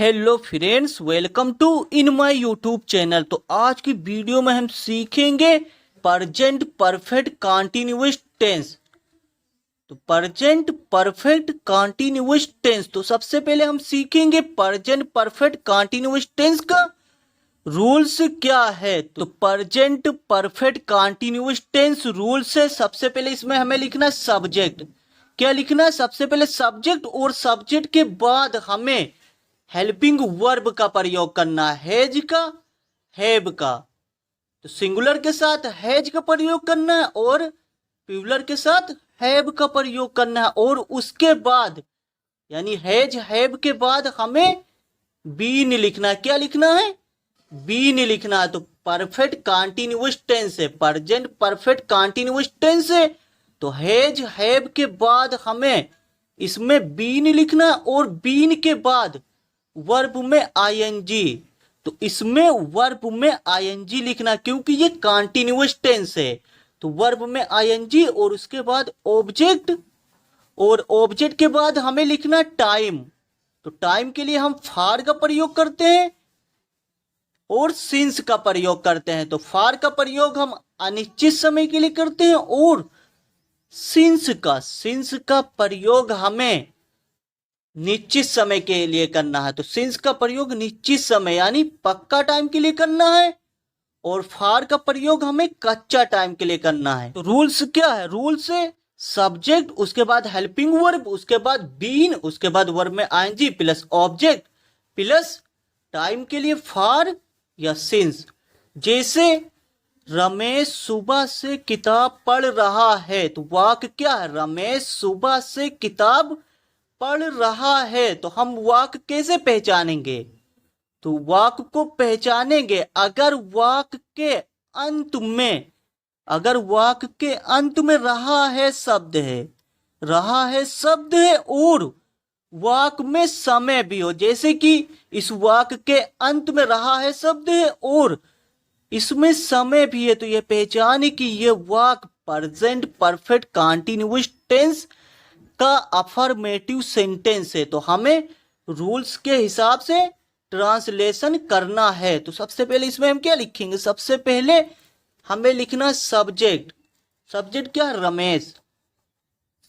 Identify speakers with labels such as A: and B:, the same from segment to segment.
A: Hello friends, welcome to in my YouTube channel. तो आज की वीडियो में हम सीखेंगे प्रेजेंट परफेक्ट कंटीन्यूअस टेंस। तो प्रेजेंट परफेक्ट कंटीन्यूअस टेंस, तो सबसे पहले हम सीखेंगे प्रेजेंट परफेक्ट कंटीन्यूअस टेंस का रूल्स क्या है। तो present perfect continuous tense rules है, सबसे पहले इसमें हमें लिखना है सब्जेक्ट। क्या लिखना है? सबसे पहले सब्जेक्ट, और सब्जेक्ट के बाद हमें हेल्पिंग वर्ब का प्रयोग करना है, हैज का, हैव का। तो सिंगुलर के साथ हैज का प्रयोग करना है और प्लूरल के साथ हैव का प्रयोग करना है। और उसके बाद यानी हैज हैव के बाद हमें बीन लिखना है। क्या लिखना है? बीन लिखना है। तो परफेक्ट कंटीन्यूअस टेंस है, प्रेजेंट परफेक्ट कंटीन्यूअस टेंस है। तो हैज हैव के बाद हमें इसमें बीन लिखना, और बीन के बाद वर्ब में आईएनजी। तो इसमें वर्ब में आईएनजी लिखना, क्योंकि ये कंटीन्यूअस टेंस है। तो वर्ब में आईएनजी और उसके बाद ऑब्जेक्ट, और ऑब्जेक्ट के बाद हमें लिखना टाइम। तो टाइम के लिए हम फार का प्रयोग करते हैं और सिंस का प्रयोग करते हैं। तो फार का प्रयोग हम अनिश्चित समय के लिए करते हैं, और सिंस का प्रयोग हमें निश्चित समय के लिए करना है। तो सिंस का प्रयोग निश्चित समय यानी पक्का टाइम के लिए करना है, और फार का प्रयोग हमें कच्चा टाइम के लिए करना है। तो रूल्स क्या है? रूल्स है सब्जेक्ट, उसके बाद हेल्पिंग वर्ब, उसके बाद बीन, उसके बाद वर्ब में ING plus object plus time के लिए फार या सिंस। जैसे रमेश सुबह से किताब पढ़ रहा है, तो वाक्य क्या है? रमेश सुबह से किताब पढ़ रहा है। तो हम वाक्य कैसे पहचानेंगे? तो वाक्य को पहचानेंगे अगर वाक्य के अंत में, रहा है शब्द है, और वाक्य में समय भी हो। जैसे कि इस वाक्य के अंत में रहा है शब्द है और इसमें समय भी है, तो यह पहचाने कि यह वाक्य प्रेजेंट परफेक्ट कंटीन्यूअस टेंस का अफर्मेटिव सेंटेंस है। तो हमें रूल्स के हिसाब से ट्रांसलेशन करना है। तो सबसे पहले इसमें हम क्या लिखेंगे? सबसे पहले हमें लिखना सब्जेक्ट। सब्जेक्ट क्या है? रमेश।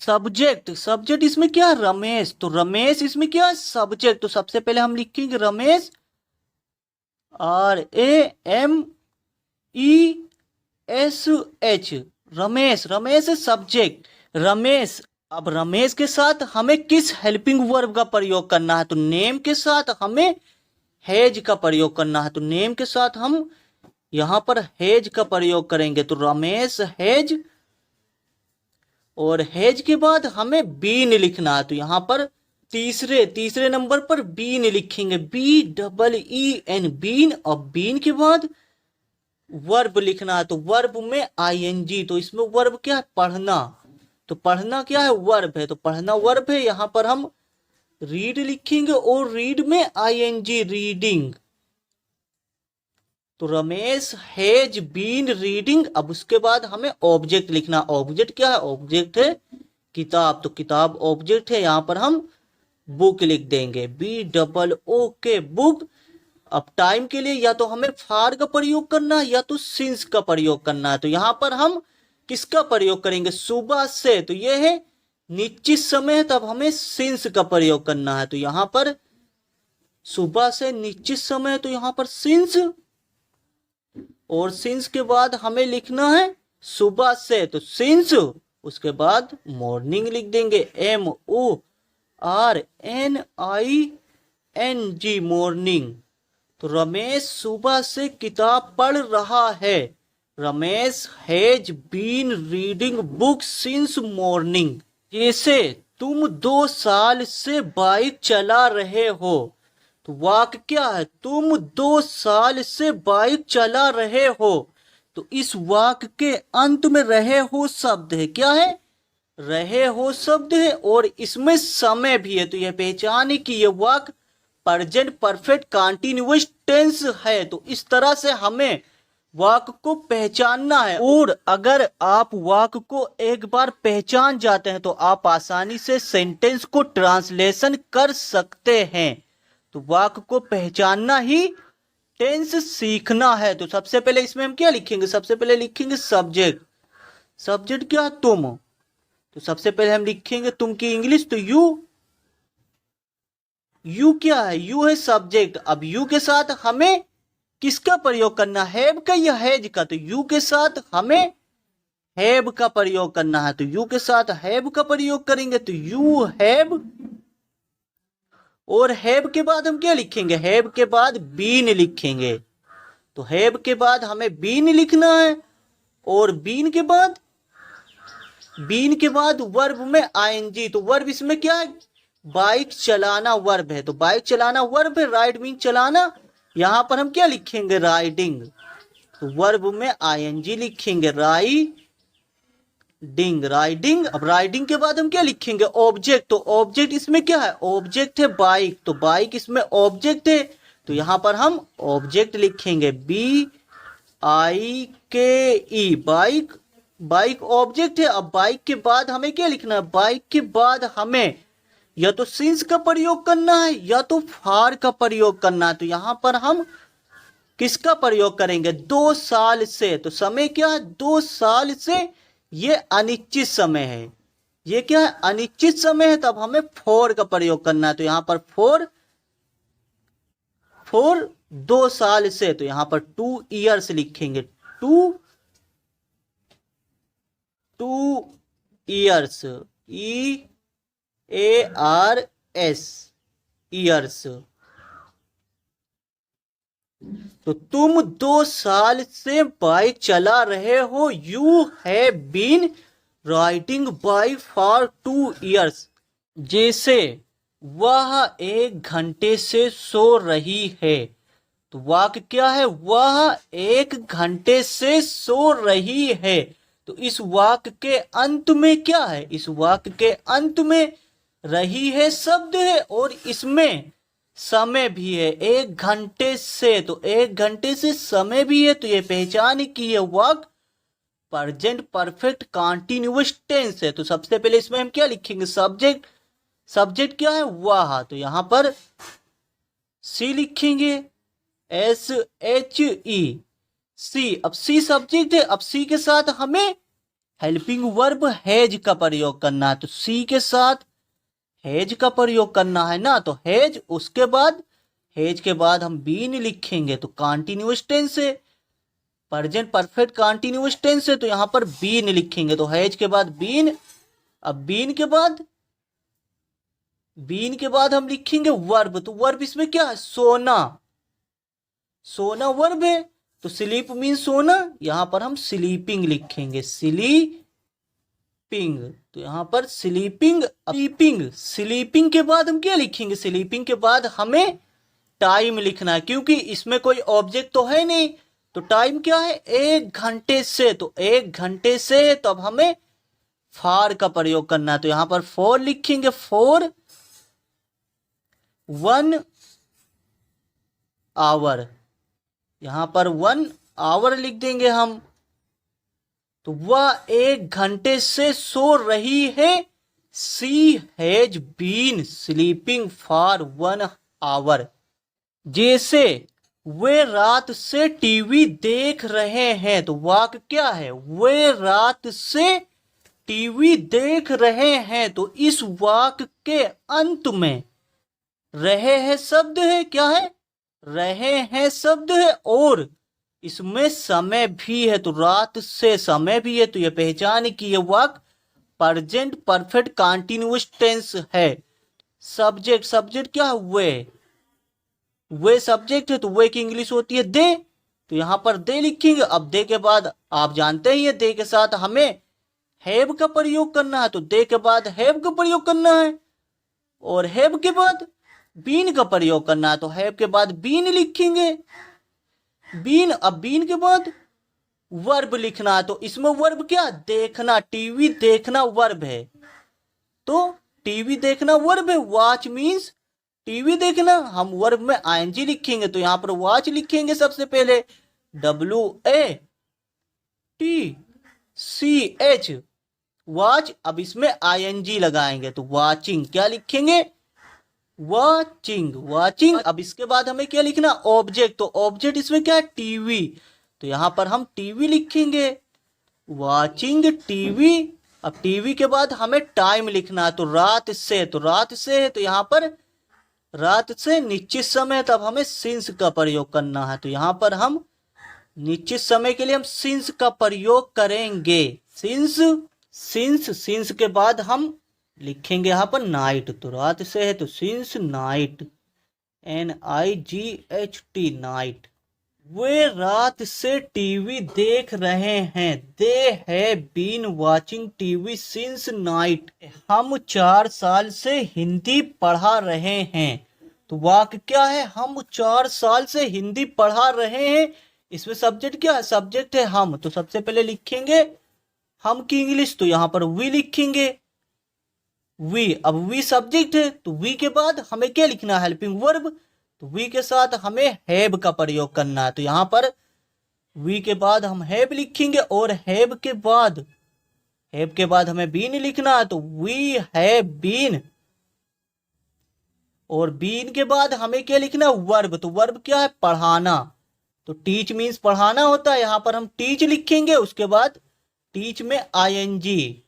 A: सब्जेक्ट इसमें क्या है? रमेश। तो रमेश इसमें क्या है? सब्जेक्ट। तो सबसे पहले हम लिखेंगे रमेश, RAMESH, रमेश सब्जेक्ट। रमेश। अब रमेश के साथ हमें किस हेल्पिंग वर्ब का प्रयोग करना है? तो नेम के साथ हमें हैज का प्रयोग करना है। तो नेम के साथ हम यहां पर हैज का प्रयोग करेंगे। तो रमेश हैज, और हैज के बाद हमें बीन लिखना है। तो यहां पर तीसरे नंबर पर बीन लिखेंगे, BEEN, बीन। और बीन के बाद वर्ब लिखना है। तो वर्ब में आईएनजी। तो इसमें वर्ब क्या है? पढ़ना। तो पढ़ना क्या है? वर्ब है। तो पढ़ना वर्ब है। यहां पर हम रीड लिखेंगे, और रीड में आईएनजी, रीडिंग। तो रमेश हैज बीन रीडिंग। अब उसके बाद हमें ऑब्जेक्ट लिखना। ऑब्जेक्ट क्या है? ऑब्जेक्ट है किताब। तो किताब ऑब्जेक्ट है। यहां पर हम बुक लिख देंगे, BOOK, बुक। अब टाइम के लिए या तो हमें फार का प्रयोग करना है या तो सिंस का प्रयोग करना है। तो यहां पर हम किसका प्रयोग करेंगे? सुबह से। तो यह है निश्चित समय है, तब हमें सिंस का प्रयोग करना है। तो यहां पर सुबह से निश्चित समय है, तो यहां पर सिंस, और सिंस के बाद हमें लिखना है सुबह से। तो सिंस, उसके बाद मॉर्निंग लिख देंगे, MORNING, मॉर्निंग। तो रमेश सुबह से किताब पढ़ रहा है। Ramesh has been reading book since morning. जैसे तुम 2 साल से बाइक चला रहे हो। तो वाक्य क्या है? तुम 2 साल से बाइक चला रहे हो। तो इस वाक्य के अंत में रहे हो शब्द है। क्या है? रहे हो शब्द है, और इसमें समय भी है। तो यह पहचाने कि यह वाक्य प्रेजेंट परफेक्ट कंटीन्यूअस टेंस है। तो इस तरह से हमें वाक्य को पहचानना है, और अगर आप वाक्य को एक बार पहचान जाते हैं तो आप आसानी से सेंटेंस को ट्रांसलेशन कर सकते हैं। तो वाक्य को पहचानना ही टेंस सीखना है। तो सबसे पहले इसमें हम क्या लिखेंगे, सबसे पहले लिखेंगे सब्जेक्ट। सब्जेक्ट क्या, तुम। तो सबसे पहले हम लिखेंगे तुम की इंग्लिश, तो यू। यू क्या है, यू है सब्जेक्ट। अब यू के साथ हमें किसका प्रयोग करना, हैव का या हैज का। तो यू के साथ हमें हैव का प्रयोग करना है, तो यू के साथ हैव का प्रयोग करेंगे। तो यू हैव, और हैव के बाद हम क्या लिखेंगे, हैव के बाद बीन लिखेंगे। तो हैव के बाद हमें बीन लिखना है, और बीन के बाद वर्ब में आईएनजी। तो वर्ब इसमें क्या है, बाइक चलाना वर्ब है। तो बाइक चलाना वर्ब है, राइड मीन चलाना। यहां पर हम क्या लिखेंगे, राइडिंग। तो वर्ब में आईएनजी लिखेंगे, राइडिंग। अब राइडिंग के बाद हम क्या लिखेंगे, ऑब्जेक्ट। तो ऑब्जेक्ट इसमें क्या है, ऑब्जेक्ट है बाइक। तो बाइक इसमें ऑब्जेक्ट है, तो यहां पर हम ऑब्जेक्ट लिखेंगे, BIKE, बाइक। बाइक ऑब्जेक्ट है। अब बाइक के बाद हमें क्या लिखना है, बाइक के बाद हमें या तो सिंस का प्रयोग करना है या तो फार का प्रयोग करना है। तो यहां पर हम किसका प्रयोग करेंगे, 2 साल से। तो समय क्या है, 2 साल से। ये अनिश्चित समय है, ये क्या है, अनिश्चित समय है। तब हमें फोर का प्रयोग करना है। तो यहां पर फोर 2 साल से। तो यहां पर 2 ईयर्स लिखेंगे, 2 ईयर्स, EARS, ईयर्स। तो तुम 2 साल से बाइक चला रहे हो, you have been riding bike for 2 years. जैसे वह 1 घंटे से सो रही है। तो वाक्य क्या है, वह 1 घंटे से सो रही है। तो इस वाक्य के अंत में क्या है, इस वाक्य के अंत में रही है शब्द है, और इसमें समय भी है, 1 घंटे से। तो 1 घंटे से समय भी है। तो ये पहचान की है वाक्य प्रेजेंट परफेक्ट कंटीन्यूअस टेंस है। तो सबसे पहले इसमें हम क्या लिखेंगे, सब्जेक्ट। सब्जेक्ट क्या है, वह। तो यहां पर सी लिखेंगे, SHE, सी। अब सी सब्जेक्ट है। अब सी के साथ हमें हेल्पिंग वर्ब हैज का प्रयोग करना है। तो सी के साथ हैज का प्रयोग करना है ना। तो हैज, उसके बाद हैज के बाद हम बीन लिखेंगे। तो कंटीन्यूअस टेंस है, प्रेजेंट परफेक्ट कंटीन्यूअस टेंस है। तो यहां पर बीन लिखेंगे। तो हैज के बाद बीन। अब बीन के बाद हम लिखेंगे वर्ब। तो वर्ब इसमें क्या है, सोना। सोना वर्ब है। तो स्लीप मीन सोना। यहां पर हम स्लीपिंग लिखेंगे, स्लीपिंग। तो यहां पर स्लीपिंग, स्लीपिंग के बाद हम क्या लिखेंगे, स्लीपिंग के बाद हमें टाइम लिखना है, क्योंकि इसमें कोई ऑब्जेक्ट तो है नहीं। तो टाइम क्या है, 1 घंटे से। तो 1 घंटे से, तो अब हमें फार का प्रयोग करना है। तो यहां पर फोर लिखेंगे, फॉर 1 आवर। यहां पर 1 आवर लिख देंगे हम। तो वह 1 घंटे से सो रही है, she has been sleeping for 1 hour. जैसे वे रात से टीवी देख रहे हैं। तो वाक्य क्या है, वे रात से टीवी देख रहे हैं। तो इस वाक्य के अंत में रहे हैं शब्द है, क्या है, रहे हैं शब्द है, और इसमें समय भी है। तो रात से समय भी है। तो यह पहचान की ये वाक्य प्रेजेंट परफेक्ट कंटीन्यूअस टेंस है। सब्जेक्ट, सब्जेक्ट क्या है, वे सब्जेक्ट है। तो वे की इंग्लिश होती है दे। तो यहां पर दे लिखेंगे। अब दे के बाद आप जानते ही है, दे के साथ हमें हैव का प्रयोग करना है। तो दे के बाद हैव का प्रयोग करना है, और हैव के बाद बीन का प्रयोग करना है। तो हैव के बाद बीन लिखेंगे, बीन। अब बीन के बाद वर्ब लिखना है। तो इसमें वर्ब क्या, देखना, टीवी देखना वर्ब है। तो टीवी देखना वर्ब है, वॉच मीन्स टीवी देखना। हम वर्ब में आईएनजी लिखेंगे। तो यहां पर वॉच लिखेंगे सबसे पहले, WATCH, वॉच। अब इसमें आईएनजी लगाएंगे। तो वॉचिंग क्या लिखेंगे, वाचिंग, वाचिंग। अब इसके बाद हमें क्या लिखना, ऑब्जेक्ट। तो ऑब्जेक्ट इसमें क्या है, टीवी। तो यहां पर हम टीवी लिखेंगे, वाचिंग टीवी। अब टीवी के बाद हमें टाइम लिखना है, तो रात से, तो रात से है, तो यहाँ पर रात से निश्चित समय, तब हमें सिंस का प्रयोग करना है। तो यहाँ पर हम निश्चित समय के लिए हम सिंस का प्रयोग करेंगे, सिंस। सिंस के बाद हम लिखेंगे यहाँ पर नाइट। तो रात से है तो सिंस नाइट, NIGHT नाइट। वे रात से टीवी देख रहे हैं, they have been watching TV since night. हम 4 साल से हिंदी पढ़ा रहे हैं। तो वाक्य क्या है, हम 4 साल से हिंदी पढ़ा रहे हैं। इसमें सब्जेक्ट क्या है, सब्जेक्ट है हम। तो सबसे पहले लिखेंगे हम की इंग्लिश, तो यहाँ पर वी लिखेंगे, वी। अब वी सब्जेक्ट है, तो वी के बाद हमें क्या लिखना है, हेल्पिंग वर्ब। तो वी के साथ हमें हैव का प्रयोग करना है। तो यहाँ पर वी के बाद हम हैव लिखेंगे, और हैव के बाद हमें बीन लिखना है। तो वी हैव बीन, और बीन के बाद हमें क्या लिखना है, वर्ब। तो वर्ब क्या है, पढ़ाना। तो टीच मीन्स पढ़ाना होता है, यहाँ पर हम टीच लिखेंगे। उसके बाद टीच में आईएनजी,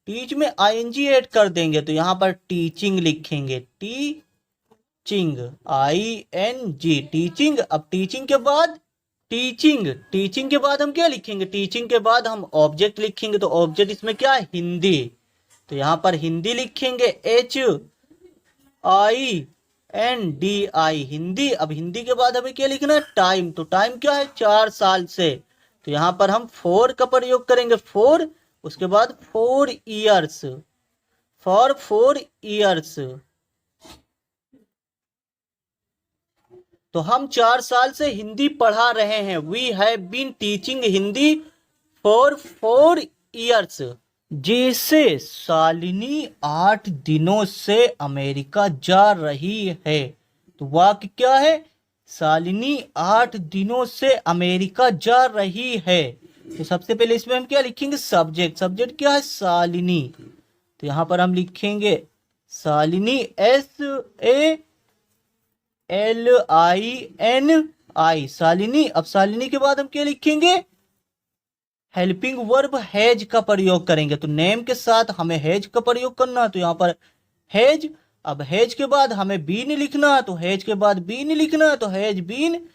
A: टीच में आईएनजी ऐड कर देंगे। तो यहाँ पर टीचिंग लिखेंगे, टीचिंग, ING, टीचिंग। अब टीचिंग के बाद हम क्या लिखेंगे, टीचिंग के बाद हम ऑब्जेक्ट लिखेंगे। तो ऑब्जेक्ट इसमें क्या है, हिंदी। तो यहाँ पर हिंदी लिखेंगे, HINDI, हिंदी। अब हिंदी के बाद हमें क्या लिखना है, टाइम। तो टाइम क्या है, 4 साल से। तो यहाँ पर हम 4 का प्रयोग करेंगे, 4। उसके बाद 4 इयर्स, फॉर 4 इयर्स। तो हम 4 साल से हिंदी पढ़ा रहे हैं। We have been teaching Hindi for 4 years. जैसे शालिनी 8 दिनों से अमेरिका जा रही है। तो वाक्य क्या है, शालिनी 8 दिनों से अमेरिका जा रही है। तो सबसे पहले इसमें हम क्या लिखेंगे, सब्जेक्ट। सब्जेक्ट क्या है, शालिनी। तो यहाँ पर हम लिखेंगे शालिनी, SALINI, शालिनी। अब शालिनी के बाद हम क्या लिखेंगे, हेल्पिंग वर्ब हैज का प्रयोग करेंगे। तो नेम के साथ हमें हैज का प्रयोग करना है। तो यहाँ पर हैज। अब हैज के बाद हमें बीन लिखना है। तो हैज के बाद बीन लिखना है, तो हैज बीन।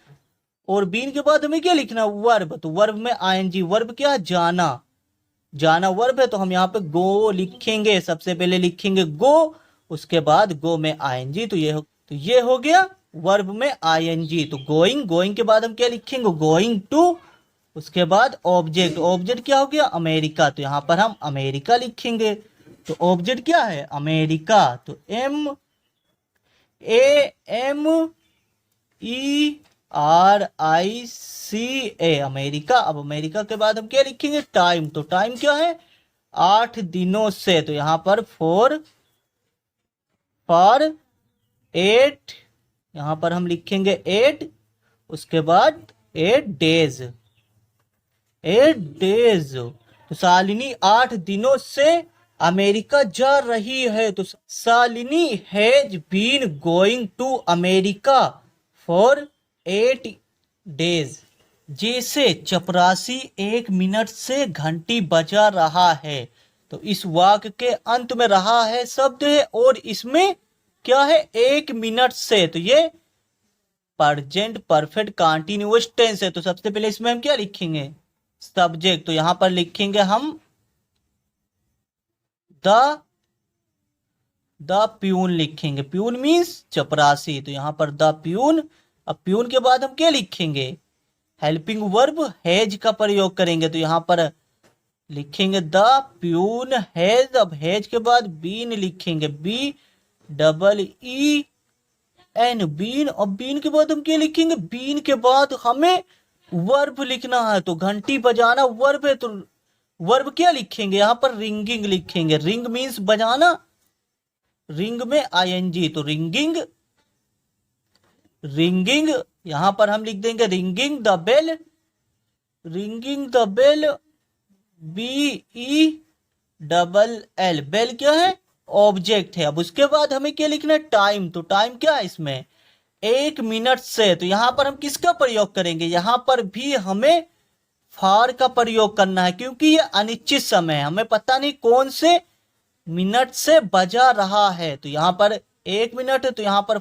A: और बीन के बाद हमें क्या लिखना है, वर्ब। तो वर्ब में ING, वर्ब क्या है, जाना। जाना वर्ब है, तो हम यहाँ पे गो लिखेंगे। सबसे पहले लिखेंगे गो, उसके बाद गो में ING। तो ये हो गया वर्ब में ING। तो गोइंग के बाद हम क्या लिखेंगे, गोइंग टू। उसके बाद ऑब्जेक्ट, ऑब्जेक्ट क्या हो गया, अमेरिका। तो यहाँ पर हम अमेरिका लिखेंगे। तो ऑब्जेक्ट क्या है, अमेरिका। तो AMERICA, अमेरिका। अब अमेरिका के बाद हम क्या लिखेंगे, टाइम। तो टाइम क्या है, 8 दिनों से। तो यहाँ पर फॉर 8, यहाँ पर हम लिखेंगे 8। उसके बाद 8 डेज, 8 डेज। तो शालिनी 8 दिनों से अमेरिका जा रही है। तो Shalini has been going to America for 8 days. जैसे चपरासी 1 मिनट से घंटी बजा रहा है। तो इस वाक्य के अंत में रहा है शब्द है, और इसमें क्या है, 1 मिनट से। तो ये प्रेजेंट परफेक्ट कंटीन्यूअस टेंस है। तो सबसे पहले इसमें हम क्या लिखेंगे, सब्जेक्ट। तो यहां पर लिखेंगे हम द प्यून लिखेंगे। प्यून मीन्स चपरासी। तो यहां पर द प्यून। अब प्यून के बाद हम क्या लिखेंगे, हेल्पिंग वर्ब हैज का प्रयोग करेंगे। तो यहां पर लिखेंगे द प्यून हैज। अब हैज के बाद बीन लिखेंगे, BEEN, बीन। और बीन के बाद हम क्या लिखेंगे, बीन के बाद हमें वर्ब लिखना है। तो घंटी बजाना वर्ब है, तो वर्ब क्या लिखेंगे, यहाँ पर रिंगिंग लिखेंगे। रिंग मीन्स बजाना, रिंग में ING। तो रिंगिंग, यहां पर हम लिख देंगे ringing the bell, BELL। Bell क्या है, ऑब्जेक्ट है। अब उसके बाद हमें क्या लिखना है, टाइम। तो टाइम क्या है इसमें, 1 मिनट से। तो यहां पर हम किसका प्रयोग करेंगे, यहां पर भी हमें फॉर का प्रयोग करना है, क्योंकि ये अनिश्चित समय है, हमें पता नहीं कौन से मिनट से बजा रहा है। तो यहां पर 1 मिनट है, तो यहां पर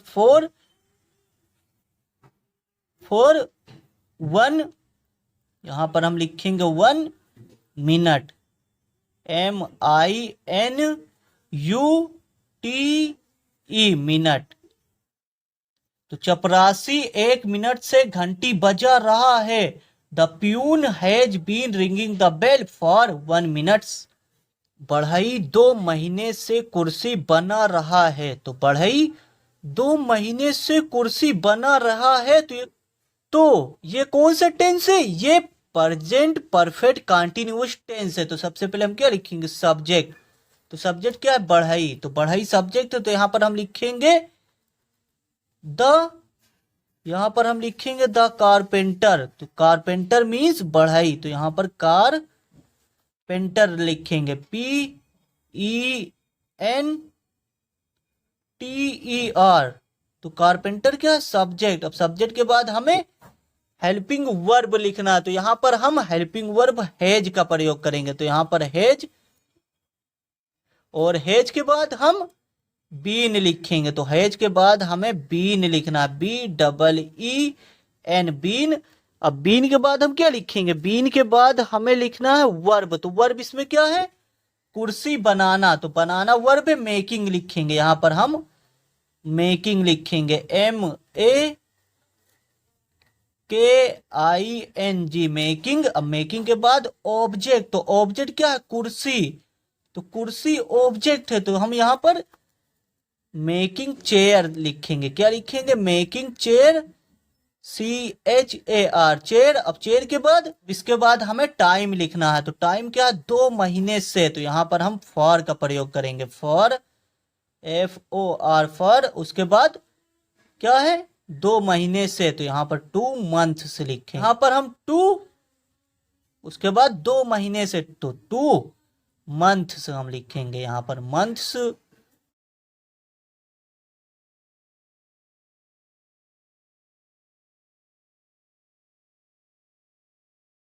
A: 1, यहां पर हम लिखेंगे 1 मिनट, MINUTE मिनट। तो चपरासी 1 मिनट से घंटी बजा रहा है। The peon has been ringing the bell for 1 minute. बढ़ई 2 महीने से कुर्सी बना रहा है। तो बढ़ई 2 महीने से कुर्सी बना रहा है। तो ये कौन सा टेंस है, ये प्रेजेंट परफेक्ट कंटीन्यूअस टेंस है। तो सबसे पहले हम क्या लिखेंगे, सब्जेक्ट। तो सब्जेक्ट क्या है, बढ़ई। तो बढ़ई सब्जेक्ट है, तो यहां पर हम लिखेंगे द, यहां पर हम लिखेंगे द कारपेंटर। तो कारपेंटर मीन्स बढ़ई, तो यहां पर कारपेंटर लिखेंगे, PENTER। तो कारपेंटर क्या है, सब्जेक्ट। अब सब्जेक्ट के बाद हमें हेल्पिंग वर्ब लिखना। तो यहां पर हम हेल्पिंग वर्ब हैज का प्रयोग करेंगे। तो यहां पर हैज, और हैज के बाद हम बीन लिखेंगे। तो हैज के बाद हमें बीन लिखना, BEEN, बीन। अब बीन के बाद हम क्या लिखेंगे, बीन के बाद हमें लिखना है वर्ब। तो वर्ब इसमें क्या है, कुर्सी बनाना। तो बनाना वर्ब है, मेकिंग लिखेंगे। यहां पर हम मेकिंग लिखेंगे, MAKING, मेकिंग। अब मेकिंग के बाद ऑब्जेक्ट। तो ऑब्जेक्ट क्या है, कुर्सी। तो कुर्सी ऑब्जेक्ट है, तो हम यहां पर मेकिंग चेयर लिखेंगे। क्या लिखेंगे, मेकिंग चेयर, CHAR, चेयर। अब चेयर के बाद, इसके बाद हमें टाइम लिखना है। तो टाइम क्या है, 2 महीने से। तो यहां पर हम फॉर का प्रयोग करेंगे, फॉर, FOR, फॉर। उसके बाद क्या है, 2 महीने से। तो यहां पर 2 मंथ्स लिखेंगे। यहां पर हम 2, उसके बाद 2 महीने से, तो 2 मंथ्स हम लिखेंगे। यहां पर मंथ्स